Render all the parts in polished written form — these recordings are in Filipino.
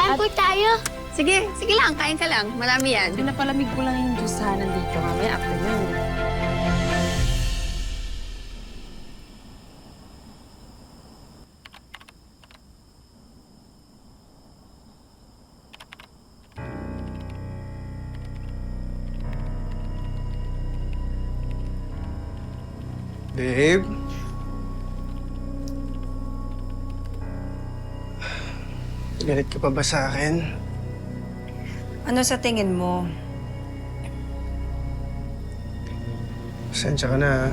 Kain po tayo. Sige lang, kain ka lang. Marami yan. Pinapalamig ko lang yung juice ha, nandito. Mamaya afternoon. Babe? Galit ka pa ba sa akin? Ano sa tingin mo? Pasensya ka na.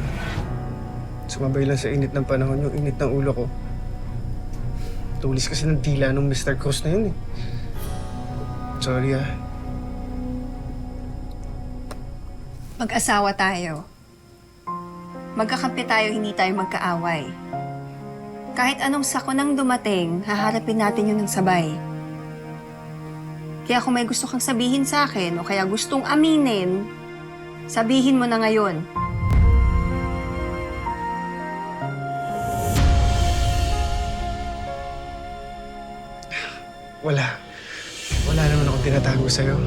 Sumabay lang sa init ng panahon yung init ng ulo ko. Tulis kasi ng dila nung Mr. Cruz na yun eh. Sorry ah. Mag-asawa tayo. Magkakampi tayo, hindi tayo magkaaway. Kahit anong sakunang dumating, haharapin natin yun ng sabay. Kaya kung may gusto kang sabihin sa akin o kaya gustong aminin, sabihin mo na ngayon. Wala. Wala naman akong tinatago sa'yo.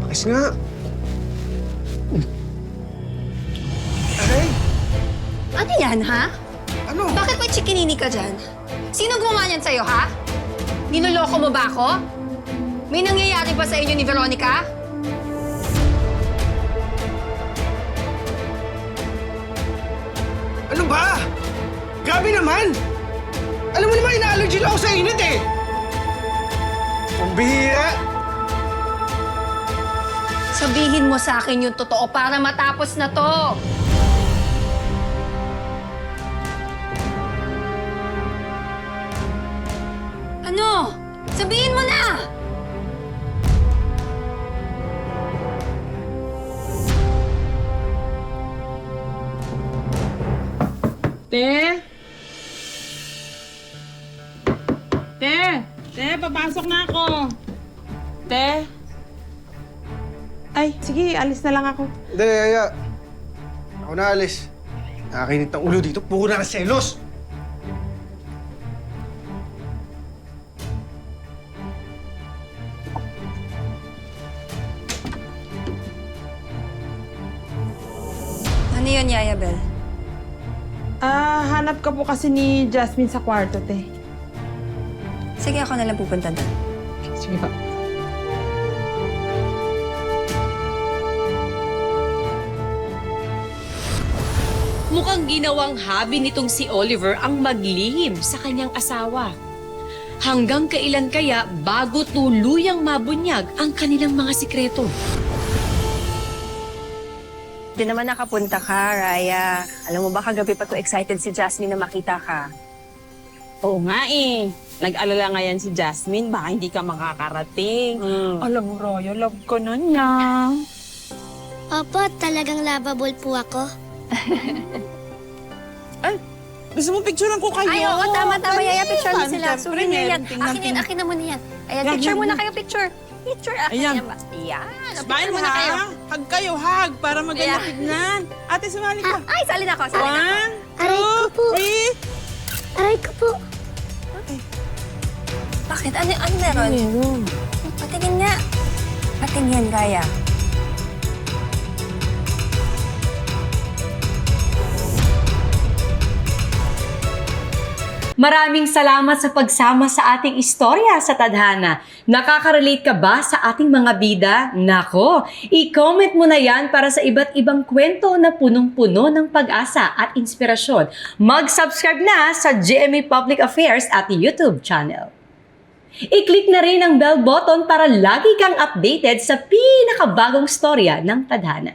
Pakis nga. Aray! Ano yan, ha? Ano? Bakit may chikinini ka dyan? Sino gumawa niyan sa'yo, ha? Niloloko mo ba ako? May nangyayari ba sa inyo ni Veronica? Ano ba? Grabe naman! Alam mo naman, ina-allergy lang ako sa init eh! Ang bihira! Sabihin mo sa akin yung totoo para matapos na to. Ano? Sabihin mo na! Te? Te, papasok na ako. Te? Ay, sige, alis na lang ako. Hindi, Yaya. Ako na alis. Nakakinit ng ulo dito. Puro na selos! Ano yun, Yaya Bel? Hanap ka po kasi ni Jasmine sa kwarto, te. Sige, ako na lang pupunta doon. Sige pa. Mukhang ginawang hobby nitong si Oliver ang maglihim sa kanyang asawa. Hanggang kailan kaya bago tuluyang mabunyag ang kanilang mga sikreto? Di naman nakapunta ka, Raya. Alam mo ba, kagabi pa to excited si Jasmine na makita ka. Oo nga eh. Nag-alala nga yan si Jasmine, baka hindi ka makakarating. Alam mo, Raya, love ko na niya. Opo, talagang lovable po ako. Gusto mo picturean ko kayo? Ay, oo, tama. Yaya, picture mo sila. Siyempre, Souvenir yan. meron tingnan- Akin na muna yan. Ayan, Yan, picture yan, muna yan. kayo, picture. Picture, akin Ayan. yan ba? Ayan, picture Smile muna ha? kayo. Hug kayo, hug, para maganda Yeah. tignan. Ate, sumali ka. Ay, salin ako, salin ako. 1, Aray ko 2, po. 3. Aray ko po. Bakit? Ano meron? Patingin nga. Patingin, Raya. Maraming salamat sa pagsama sa ating istorya sa Tadhana. Nakaka-relate ka ba sa ating mga bida? Nako, i-comment mo na yan para sa iba't ibang kwento na punong-puno ng pag-asa at inspirasyon. Mag-subscribe na sa GMA Public Affairs at YouTube channel. I-click na rin ang bell button para lagi kang updated sa pinakabagong storya ng Tadhana.